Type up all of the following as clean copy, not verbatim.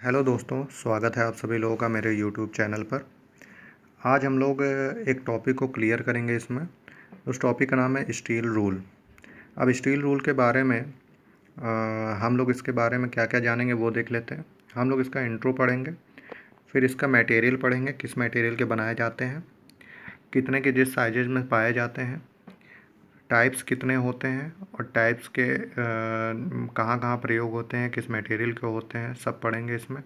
Hello दोस्तों, स्वागत है आप सभी लोगों का मेरे यूट्यूब चैनल पर। आज हम लोग एक टॉपिक को क्लियर करेंगे इसमें। उस टॉपिक का नाम है स्टील रूल। अब स्टील रूल के बारे में हम लोग इसके बारे में क्या क्या जानेंगे वो देख लेते हैं। हम लोग इसका इंट्रो पढ़ेंगे, फिर इसका मटेरियल पढ़ेंगे, किस मटेरियल के बनाए जाते हैं, कितने के जिस साइजेज में पाए जाते हैं, टाइप्स कितने होते हैं और टाइप्स के कहाँ कहाँ प्रयोग होते हैं, किस मटेरियल के होते हैं, सब पढ़ेंगे इसमें।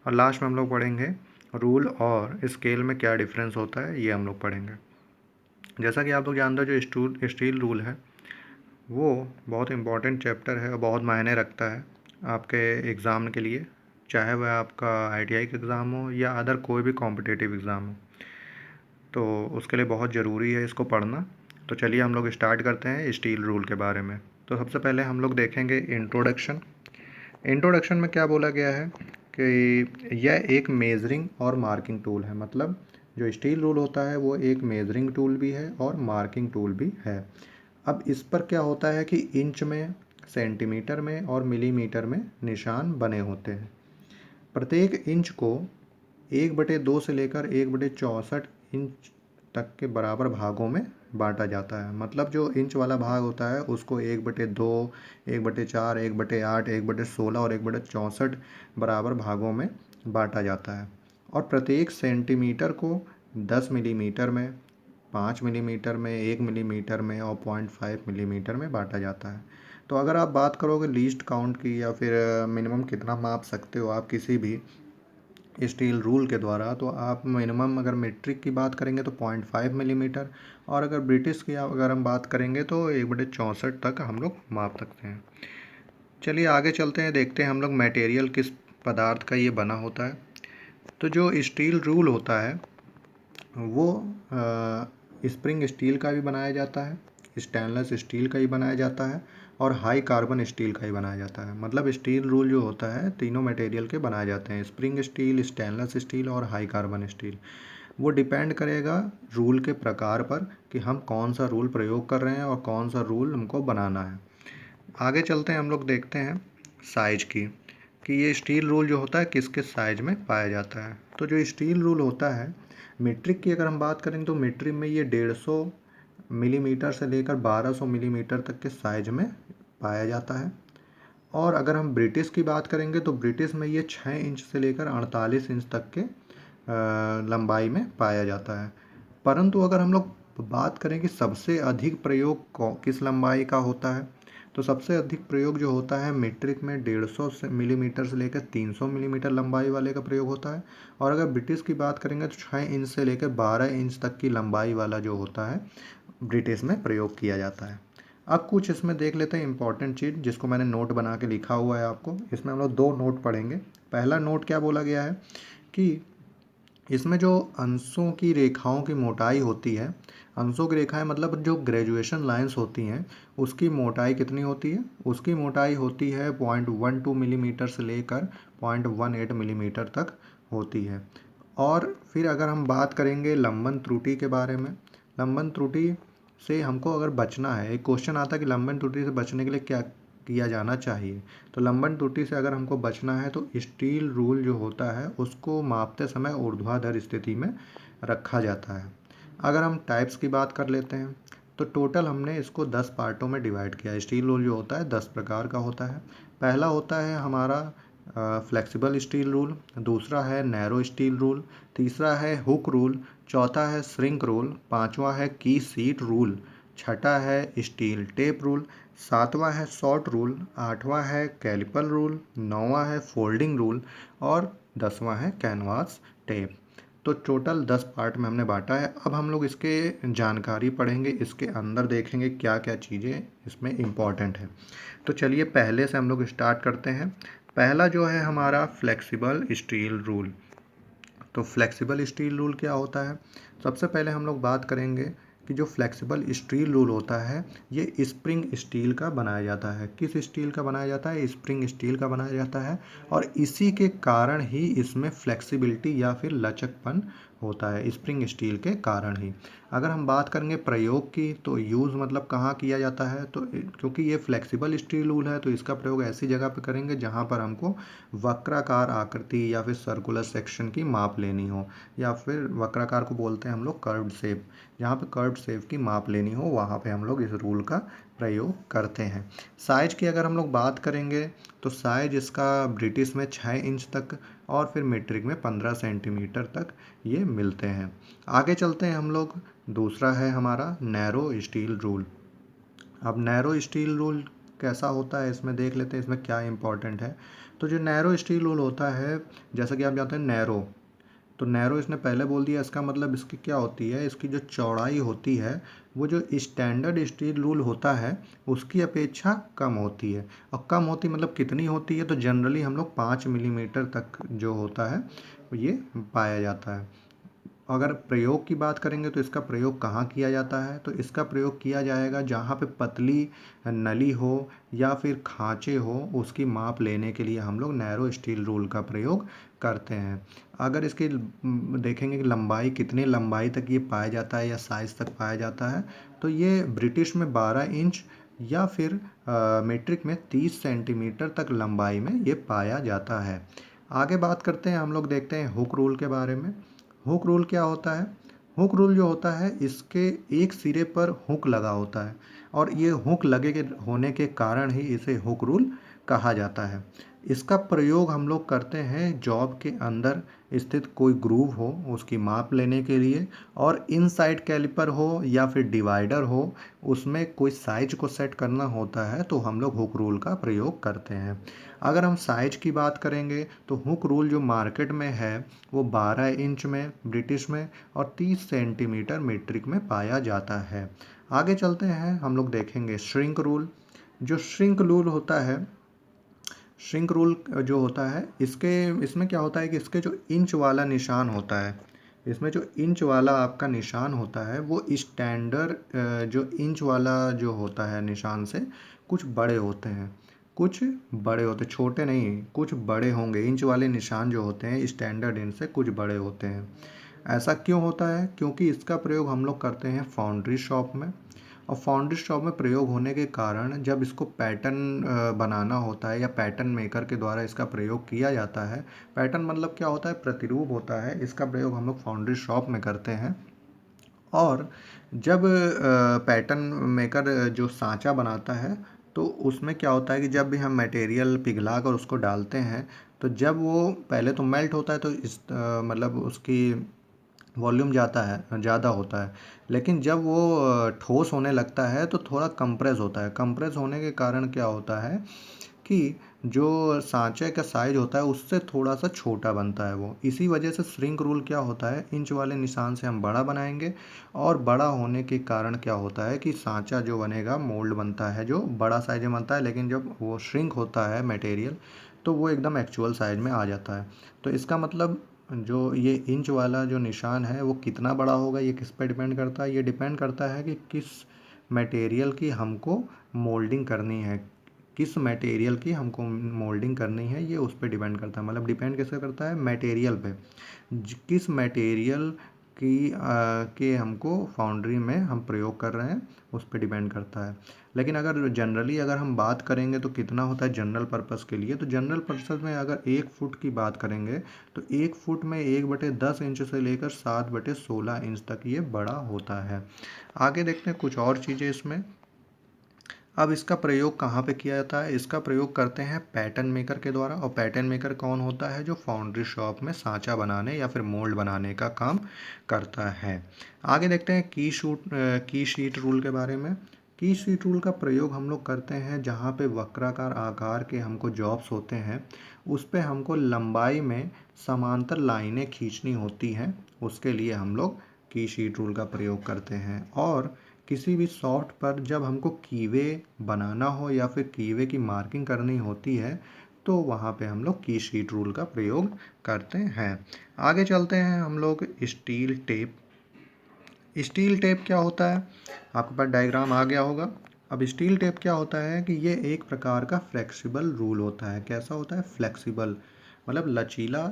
और लास्ट में हम लोग पढ़ेंगे रूल और स्केल में क्या डिफरेंस होता है, ये हम लोग पढ़ेंगे। जैसा कि आप लोग जानते हो, जो स्टील रूल है वो बहुत इम्पॉर्टेंट चैप्टर है और बहुत मायने रखता है आपके एग्ज़ाम के लिए, चाहे वह आपका ITI का एग्ज़ाम हो या अदर कोई भी कॉम्पिटिटिव एग्ज़ाम हो। तो उसके लिए बहुत ज़रूरी है इसको पढ़ना। तो चलिए हम लोग स्टार्ट करते हैं स्टील रूल के बारे में। तो सबसे पहले हम लोग देखेंगे इंट्रोडक्शन। इंट्रोडक्शन में क्या बोला गया है कि यह एक मेजरिंग और मार्किंग टूल है। मतलब जो स्टील रूल होता है वो एक मेजरिंग टूल भी है और मार्किंग टूल भी है। अब इस पर क्या होता है कि इंच में, सेंटीमीटर में और मिलीमीटर में निशान बने होते हैं। प्रत्येक इंच को 1/2 से लेकर 1/64 इंच तक के बराबर भागों में बांटा जाता है। मतलब जो इंच वाला भाग होता है उसको 1/2, 1/4, 1/8, 1/16 और 1/64 बराबर भागों में बांटा जाता है। और प्रत्येक सेंटीमीटर को 10 मिलीमीटर में, 5 मिलीमीटर में, 1 मिलीमीटर में और 0.5 मिलीमीटर में बांटा जाता है। तो अगर आप बात करोगे लीस्ट काउंट की या फिर मिनिमम कितना माप सकते हो आप किसी भी स्टील रूल के द्वारा, तो आप मिनिमम अगर मीट्रिक की बात करेंगे तो 0.5 मिलीमीटर, और अगर ब्रिटिश की अगर हम बात करेंगे तो 1/64 तक हम लोग माप सकते हैं। चलिए आगे चलते हैं, देखते हैं हम लोग मटेरियल किस पदार्थ का ये बना होता है। तो जो स्टील रूल होता है वो स्प्रिंग स्टील का भी बनाया जाता है, स्टेनलेस स्टील का ही बनाया जाता है और हाई कार्बन स्टील का ही बनाया जाता है। मतलब स्टील रूल जो होता है तीनों मटेरियल के बनाए जाते हैं, स्प्रिंग स्टील, स्टेनलेस स्टील और हाई कार्बन स्टील। वो डिपेंड करेगा रूल के प्रकार पर कि हम कौन सा रूल प्रयोग कर रहे हैं और कौन सा रूल हमको बनाना है। आगे चलते हैं, हम लोग देखते हैं साइज की कि ये स्टील रूल जो होता है किस किस साइज में पाया जाता है। तो जो स्टील रूल होता है मीट्रिक की अगर हम बात करें तो मीट्रिक में ये 150 मिलीमीटर से लेकर 1200 मिलीमीटर तक के साइज में पाया जाता है। और अगर हम ब्रिटिश की बात करेंगे तो ब्रिटिश में ये 6 इंच से लेकर 48 इंच तक के लंबाई में पाया जाता है। परंतु अगर हम लोग बात करें कि सबसे अधिक प्रयोग किस लंबाई का होता है, तो सबसे अधिक प्रयोग जो होता है मीट्रिक में 150 मिलीमीटर से लेकर 300 मिलीमीटर लंबाई वाले का प्रयोग होता है। और अगर ब्रिटिश की बात करेंगे तो 6 इंच से लेकर 12 इंच तक की लंबाई वाला जो होता है ब्रिटिश में प्रयोग किया जाता है। अब कुछ इसमें देख लेते हैं इंपॉर्टेंट चीज़ जिसको मैंने नोट बना के लिखा हुआ है आपको। इसमें हम लोग 2 नोट पढ़ेंगे। पहला नोट क्या बोला गया है कि इसमें जो अंशों की रेखाओं की मोटाई होती है, अंशों की रेखाएं मतलब जो ग्रेजुएशन लाइंस होती हैं, उसकी मोटाई कितनी होती है? उसकी मोटाई होती है 0.12 मिलीमीटर से लेकर 0.18 मिलीमीटर तक होती है। और फिर अगर हम बात करेंगे लंबन त्रुटि के बारे में, लंबन त्रुटि से हमको अगर बचना है, एक क्वेश्चन आता है कि लंबन त्रुटि से बचने के लिए क्या किया जाना चाहिए। तो लंबन त्रुटि से अगर हमको बचना है तो स्टील रूल जो होता है उसको मापते समय ऊर्ध्वाधर स्थिति में रखा जाता है। अगर हम टाइप्स की बात कर लेते हैं तो टोटल हमने इसको 10 पार्टों में डिवाइड किया है। स्टील रूल जो होता है 10 प्रकार का होता है। पहला होता है हमारा फ्लेक्सिबल स्टील रूल, दूसरा है नैरो स्टील रूल, तीसरा है हुक रूल, चौथा है श्रिंक रूल, पांचवा है की सीट रूल, छठा है स्टील टेप रूल, सातवां है शॉर्ट रूल, आठवां है कैलिपर रूल, नौवां है फोल्डिंग रूल और 10वां है कैनवास टेप। तो टोटल 10 पार्ट में हमने बांटा है। अब हम लोग इसके जानकारी पढ़ेंगे, इसके अंदर देखेंगे क्या क्या चीज़ें इसमें इम्पॉर्टेंट है। तो चलिए पहले से हम लोग स्टार्ट करते हैं। पहला जो है हमारा फ्लेक्सिबल स्टील रूल। तो फ्लेक्सिबल स्टील रूल क्या होता है? सबसे पहले हम लोग बात करेंगे कि जो फ्लेक्सिबल स्टील रूल होता है ये स्प्रिंग स्टील का बनाया जाता है। किस स्टील का बनाया जाता है? स्प्रिंग स्टील का बनाया जाता है। और इसी के कारण ही इसमें फ्लेक्सिबिलिटी या फिर लचकपन होता है स्प्रिंग स्टील के कारण ही। अगर हम बात करेंगे प्रयोग की, तो यूज़ मतलब कहाँ किया जाता है, तो क्योंकि ये फ्लेक्सिबल स्टील रूल है तो इसका प्रयोग ऐसी जगह पर करेंगे जहाँ पर हमको वक्राकार आकृति या फिर सर्कुलर सेक्शन की माप लेनी हो, या फिर वक्राकार को बोलते हैं हम लोग कर्व्ड शेप, जहाँ पे कर्व्ड शेप की माप लेनी हो वहाँ पे हम लोग इस रूल का प्रयोग करते हैं। साइज की अगर हम लोग बात करेंगे तो साइज इसका ब्रिटिश में 6 इंच तक और फिर मीट्रिक में 15 सेंटीमीटर तक ये मिलते हैं। आगे चलते हैं हम लोग, दूसरा है हमारा नैरो स्टील रूल। अब नैरो स्टील रूल कैसा होता है इसमें देख लेते हैं, इसमें क्या इंपॉर्टेंट है। तो जो नैरो स्टील रूल होता है, जैसा कि आप जानते हैं नैरो, तो नैरो इसने पहले बोल दिया, इसका मतलब इसकी क्या होती है, इसकी जो चौड़ाई होती है वो जो स्टैंडर्ड स्टील रूल होता है उसकी अपेक्षा कम होती है। और कम होती मतलब कितनी होती है, तो जनरली हम लोग 5 मिलीमीटर तक जो होता है ये पाया जाता है। अगर प्रयोग की बात करेंगे तो इसका प्रयोग कहाँ किया जाता है, तो इसका प्रयोग किया जाएगा जहाँ पे पतली नली हो या फिर खाँचे हो, उसकी माप लेने के लिए हम लोग नैरो स्टील रूल का प्रयोग करते हैं। अगर इसकी देखेंगे कि लंबाई कितनी लंबाई तक ये पाया जाता है या साइज़ तक पाया जाता है, तो ये ब्रिटिश में 12 इंच या फिर मीट्रिक में 30 सेंटीमीटर तक लंबाई में ये पाया जाता है। आगे बात करते हैं हम लोग, देखते हैं हुक रूल के बारे में। हुक रूल क्या होता है, हुक रूल जो होता है इसके एक सिरे पर हुक लगा होता है और ये हुक लगे के होने के कारण ही इसे हुक रूल कहा जाता है। इसका प्रयोग हम लोग करते हैं जॉब के अंदर स्थित कोई ग्रूव हो उसकी माप लेने के लिए, और इनसाइड कैलिपर हो या फिर डिवाइडर हो उसमें कोई साइज को सेट करना होता है तो हम लोग हुक रूल का प्रयोग करते हैं। अगर हम साइज की बात करेंगे तो हुक रूल जो मार्केट में है वो 12 इंच में ब्रिटिश में और 30 सेंटीमीटर मीट्रिक में पाया जाता है। आगे चलते हैं हम लोग देखेंगे श्रिंक रूल। जो श्रिंक रूल होता है, श्रिंक रूल जो होता है इसमें क्या होता है कि इसके जो इंच वाला निशान होता है, इसमें जो इंच वाला आपका निशान होता है वो स्टैंडर्ड जो इंच वाला जो होता है निशान से कुछ बड़े होते हैं, कुछ बड़े होते, छोटे नहीं कुछ बड़े होंगे। इंच वाले निशान जो होते हैं स्टैंडर्ड इंच से कुछ बड़े होते हैं। ऐसा क्यों होता है, क्योंकि इसका प्रयोग हम लोग करते हैं फाउंड्री शॉप में, और फाउंड्री शॉप में प्रयोग होने के कारण जब इसको पैटर्न बनाना होता है या पैटर्न मेकर के द्वारा इसका प्रयोग किया जाता है, पैटर्न मतलब क्या होता है, प्रतिरूप होता है, इसका प्रयोग हम लोग फाउंड्री शॉप में करते हैं। और जब पैटर्न मेकर जो सांचा बनाता है तो उसमें क्या होता है कि जब भी हम मटेरियल पिघला कर उसको डालते हैं तो जब वो पहले तो मेल्ट होता है तो इस मतलब उसकी वॉल्यूम ज़्यादा होता है, लेकिन जब वो ठोस होने लगता है तो थोड़ा कंप्रेस होता है। कंप्रेस होने के कारण क्या होता है कि जो सांचे का साइज होता है उससे थोड़ा सा छोटा बनता है वो। इसी वजह से श्रिंक रूल क्या होता है, इंच वाले निशान से हम बड़ा बनाएंगे और बड़ा होने के कारण क्या होता है कि सांचा जो बनेगा मोल्ड बनता है जो बड़ा साइज में बनता है, लेकिन जब वो श्रिंक होता है मटेरियल तो वो एकदम एक्चुअल साइज में आ जाता है। तो इसका मतलब जो ये इंच वाला जो निशान है वो कितना बड़ा होगा ये किस पे डिपेंड करता है, ये डिपेंड करता है कि किस मटेरियल की हमको मोल्डिंग करनी है, किस मटेरियल की हमको मोल्डिंग करनी है ये उस पर डिपेंड करता है। मतलब डिपेंड कैसे करता है, मटेरियल पे, किस मटेरियल की के हमको फाउंड्री में हम प्रयोग कर रहे हैं उस पर डिपेंड करता है। लेकिन अगर जनरली अगर हम बात करेंगे तो कितना होता है जनरल पर्पस के लिए, तो जनरल पर्पस में अगर 1 फुट की बात करेंगे तो 1 फुट में 1/10 इंच से लेकर 7/16 इंच तक ये बड़ा होता है। आगे देखते हैं कुछ और चीज़ें इसमें। अब इसका प्रयोग कहाँ पे किया जाता है, इसका प्रयोग करते हैं पैटर्न मेकर के द्वारा, और पैटर्न मेकर कौन होता है, जो फाउंड्री शॉप में सांचा बनाने या फिर मोल्ड बनाने का काम करता है। आगे देखते हैं की शीट रूल के बारे में। की शीट रूल का प्रयोग हम लोग करते हैं जहाँ पे वक्राकार आकार के हमको जॉब्स होते हैं उस पे हमको लंबाई में समांतर लाइनें खींचनी होती हैं, उसके लिए हम लोग की शीट रूल का प्रयोग करते हैं। और किसी भी सॉफ्ट पर जब हमको कीवे बनाना हो या फिर कीवे की मार्किंग करनी होती है तो वहाँ पे हम लोग की शीट रूल का प्रयोग करते हैं। आगे चलते हैं हम लोग स्टील टेप। स्टील टेप क्या होता है, आपके पास डायग्राम आ गया होगा। अब स्टील टेप क्या होता है कि ये एक प्रकार का फ्लेक्सिबल रूल होता है। कैसा होता है, फ्लेक्सिबल। मतलब लचीला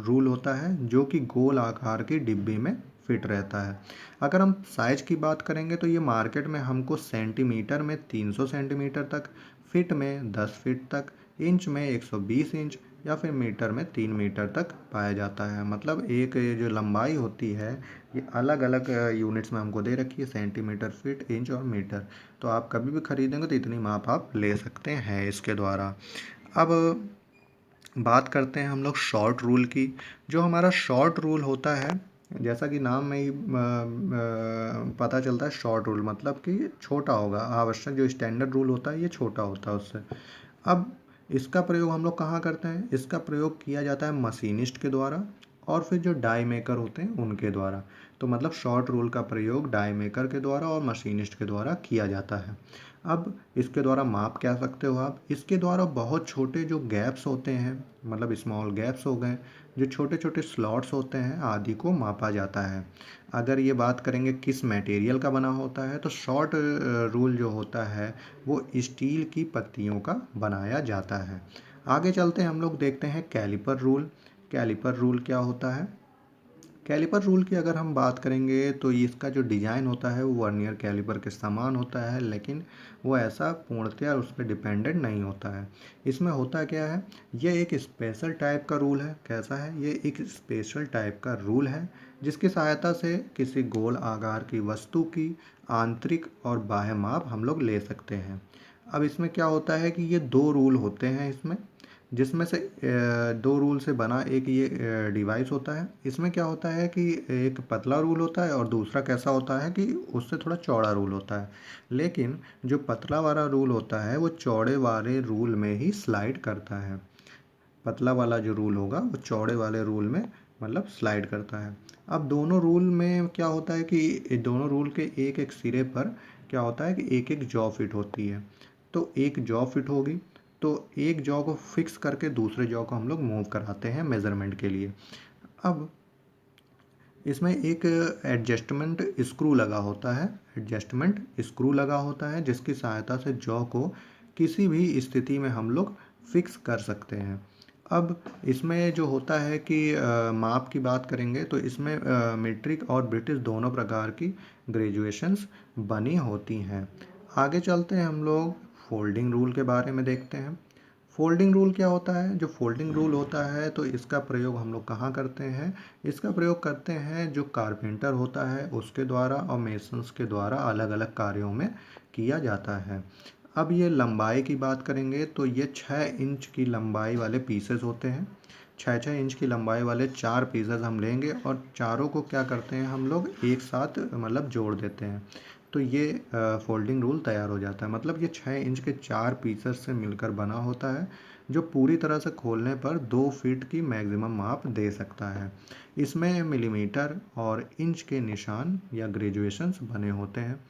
रूल होता है जो कि गोल आकार की डिब्बी में फिट रहता है। अगर हम साइज़ की बात करेंगे तो ये मार्केट में हमको सेंटीमीटर में 300 सेंटीमीटर तक, फिट में 10 फीट तक, इंच में 120 इंच या फिर मीटर में 3 मीटर तक पाया जाता है। मतलब एक ये जो लंबाई होती है ये अलग अलग यूनिट्स में हमको दे रखी है, सेंटीमीटर, फीट, इंच और मीटर। तो आप कभी भी खरीदेंगे तो इतनी माप आप ले सकते हैं इसके द्वारा। अब बात करते हैं हम लोग शॉर्ट रूल की। जो हमारा शॉर्ट रूल होता है, जैसा कि नाम में ही पता चलता है, शॉर्ट रूल मतलब कि छोटा होगा। आवश्यक जो स्टैंडर्ड रूल होता है ये छोटा होता है उससे। अब इसका प्रयोग हम लोग कहाँ करते हैं? इसका प्रयोग किया जाता है मशीनिस्ट के द्वारा और फिर जो डाई मेकर होते हैं उनके द्वारा। तो मतलब शॉर्ट रूल का प्रयोग डाई मेकर के द्वारा और मशीनिस्ट के द्वारा किया जाता है। अब इसके द्वारा माप क्या सकते हो आप? इसके द्वारा बहुत छोटे जो गैप्स होते हैं, मतलब स्मॉल गैप्स हो गए, जो छोटे छोटे स्लॉट्स होते हैं आदि को मापा जाता है। अगर ये बात करेंगे किस मटेरियल का बना होता है, तो शॉर्ट रूल जो होता है वो स्टील की पत्तियों का बनाया जाता है। आगे चलते हैं हम लोग देखते हैं कैलिपर रूल। कैलिपर रूल क्या होता है? कैलिपर रूल की अगर हम बात करेंगे तो इसका जो डिज़ाइन होता है वो वर्नियर कैलिपर के समान होता है, लेकिन वो ऐसा पूर्णतया उस पर डिपेंडेंट नहीं होता है। इसमें होता क्या है, ये एक स्पेशल टाइप का रूल है। कैसा है? ये एक स्पेशल टाइप का रूल है जिसकी सहायता से किसी गोल आकार की वस्तु की आंतरिक और बाह्य माप हम लोग ले सकते हैं। अब इसमें क्या होता है कि ये दो रूल होते हैं इसमें, जिसमें से दो रूल से बना एक ये डिवाइस होता है। इसमें क्या होता है कि एक पतला रूल होता है और दूसरा कैसा होता है कि उससे थोड़ा चौड़ा रूल होता है। लेकिन जो पतला वाला रूल होता है वो चौड़े वाले रूल में ही स्लाइड करता है। पतला वाला जो रूल होगा वो चौड़े वाले रूल में मतलब स्लाइड करता है। अब दोनों रूल में क्या होता है कि दोनों रूल के एक एक सिरे पर क्या होता है कि एक एक जॉ फिट होती है। तो एक जॉ फिट होगी तो एक जॉ को फिक्स करके दूसरे जॉ को हम लोग मूव कराते हैं मेज़रमेंट के लिए। अब इसमें एक एडजस्टमेंट स्क्रू लगा होता है, एडजस्टमेंट स्क्रू लगा होता है जिसकी सहायता से जॉ को किसी भी स्थिति में हम लोग फिक्स कर सकते हैं। अब इसमें जो होता है कि माप की बात करेंगे तो इसमें मीट्रिक और ब्रिटिश दोनों प्रकार की ग्रेजुएशंस बनी होती हैं। आगे चलते हैं हम लोग फोल्डिंग रूल के बारे में देखते हैं। फोल्डिंग रूल क्या होता है? जो फोल्डिंग रूल होता है तो इसका प्रयोग हम लोग कहाँ करते हैं? इसका प्रयोग करते हैं जो कारपेंटर होता है उसके द्वारा और मेसन्स के द्वारा अलग अलग कार्यों में किया जाता है। अब ये लंबाई की बात करेंगे तो ये 6 इंच की लंबाई वाले पीसेस होते हैं। 6 इंच की लंबाई वाले 4 पीसेस हम लेंगे और चारों को क्या करते हैं हम लोग एक साथ मतलब जोड़ देते हैं। तो ये फोल्डिंग रूल तैयार हो जाता है। मतलब ये 6 इंच के 4 पीसेस से मिलकर बना होता है जो पूरी तरह से खोलने पर 2 फीट की मैक्सिमम माप दे सकता है। इसमें मिलीमीटर और इंच के निशान या ग्रेजुएशंस बने होते हैं।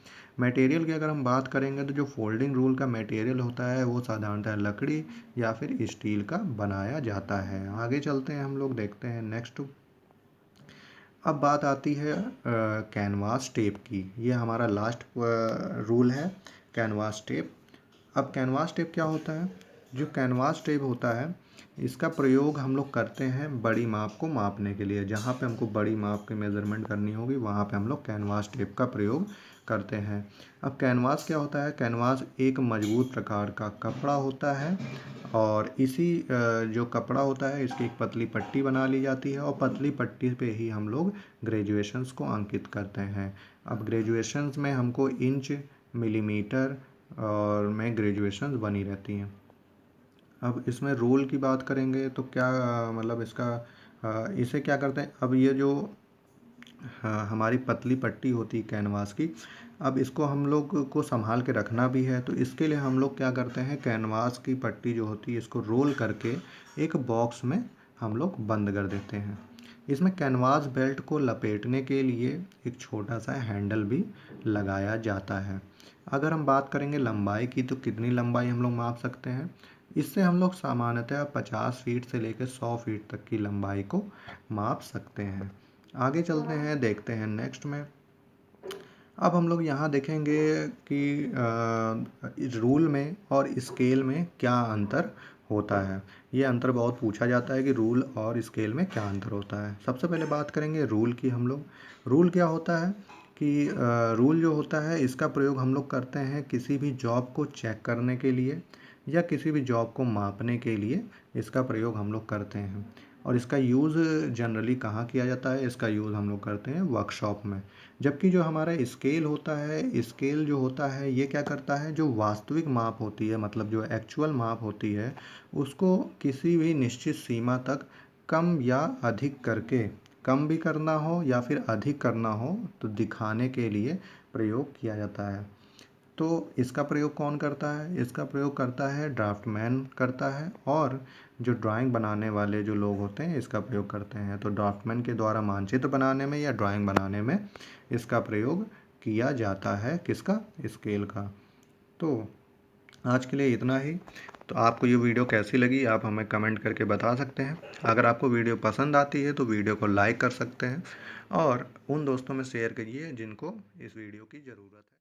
मटेरियल की अगर हम बात करेंगे तो जो फोल्डिंग रूल का मटेरियल होता है वो साधारणतः लकड़ी या फिर स्टील का बनाया जाता है। आगे चलते हैं हम लोग देखते हैं नेक्स्ट। अब बात आती है कैनवास टेप की। ये हमारा लास्ट रूल है, कैनवास टेप। अब कैनवास टेप क्या होता है? जो कैनवास टेप होता है इसका प्रयोग हम लोग करते हैं बड़ी माप को मापने के लिए। जहाँ पे हमको बड़ी माप की मेज़रमेंट करनी होगी वहाँ पे हम लोग कैनवास टेप का प्रयोग करते हैं। अब कैनवास क्या होता है? कैनवास एक मजबूत प्रकार का कपड़ा होता है और इसी जो कपड़ा होता है इसकी एक पतली पट्टी बना ली जाती है और पतली पट्टी पे ही हम लोग ग्रेजुएशंस को अंकित करते हैं। अब ग्रेजुएशंस में हमको इंच, मिलीमीटर और में ग्रेजुएशंस बनी रहती हैं। अब इसमें रोल की बात करेंगे तो क्या मतलब इसका इसे क्या करते हैं? अब ये जो हमारी पतली पट्टी होती है कैनवास की, अब इसको हम लोग को संभाल के रखना भी है तो इसके लिए हम लोग क्या करते हैं, कैनवास की पट्टी जो होती है इसको रोल करके एक बॉक्स में हम लोग बंद कर देते हैं। इसमें कैनवास बेल्ट को लपेटने के लिए एक छोटा सा हैंडल भी लगाया जाता है। अगर हम बात करेंगे लंबाई की तो कितनी लंबाई हम लोग माप सकते हैं? इससे हम लोग सामान्यतः 50 फीट से लेकर 100 फीट तक की लंबाई को माप सकते हैं। आगे चलते हैं, देखते हैं नेक्स्ट में। अब हम लोग यहाँ देखेंगे कि रूल में और स्केल में क्या अंतर होता है। ये अंतर बहुत पूछा जाता है कि रूल और स्केल में क्या अंतर होता है। सबसे पहले बात करेंगे रूल की हम लोग। रूल क्या होता है कि रूल जो होता है इसका प्रयोग हम लोग करते हैं किसी भी जॉब को चेक करने के लिए या किसी भी जॉब को मापने के लिए इसका प्रयोग हम लोग करते हैं। और इसका यूज़ जनरली कहाँ किया जाता है? इसका यूज़ हम लोग करते हैं वर्कशॉप में। जबकि जो हमारा स्केल होता है, स्केल जो होता है ये क्या करता है, जो वास्तविक माप होती है, मतलब जो एक्चुअल माप होती है, उसको किसी भी निश्चित सीमा तक कम या अधिक करके, कम भी करना हो या फिर अधिक करना हो तो दिखाने के लिए प्रयोग किया जाता है। तो इसका प्रयोग कौन करता है? इसका प्रयोग करता है ड्राफ्टमैन करता है, और जो ड्राइंग बनाने वाले जो लोग होते हैं इसका प्रयोग करते हैं। तो ड्राफ्टमैन के द्वारा मानचित्र बनाने में या ड्राइंग बनाने में इसका प्रयोग किया जाता है। किसका? स्केल का। तो आज के लिए इतना ही। तो आपको ये वीडियो कैसी लगी आप हमें कमेंट करके बता सकते हैं। अगर आपको वीडियो पसंद आती है तो वीडियो को लाइक कर सकते हैं और उन दोस्तों में शेयर करिए जिनको इस वीडियो की ज़रूरत है।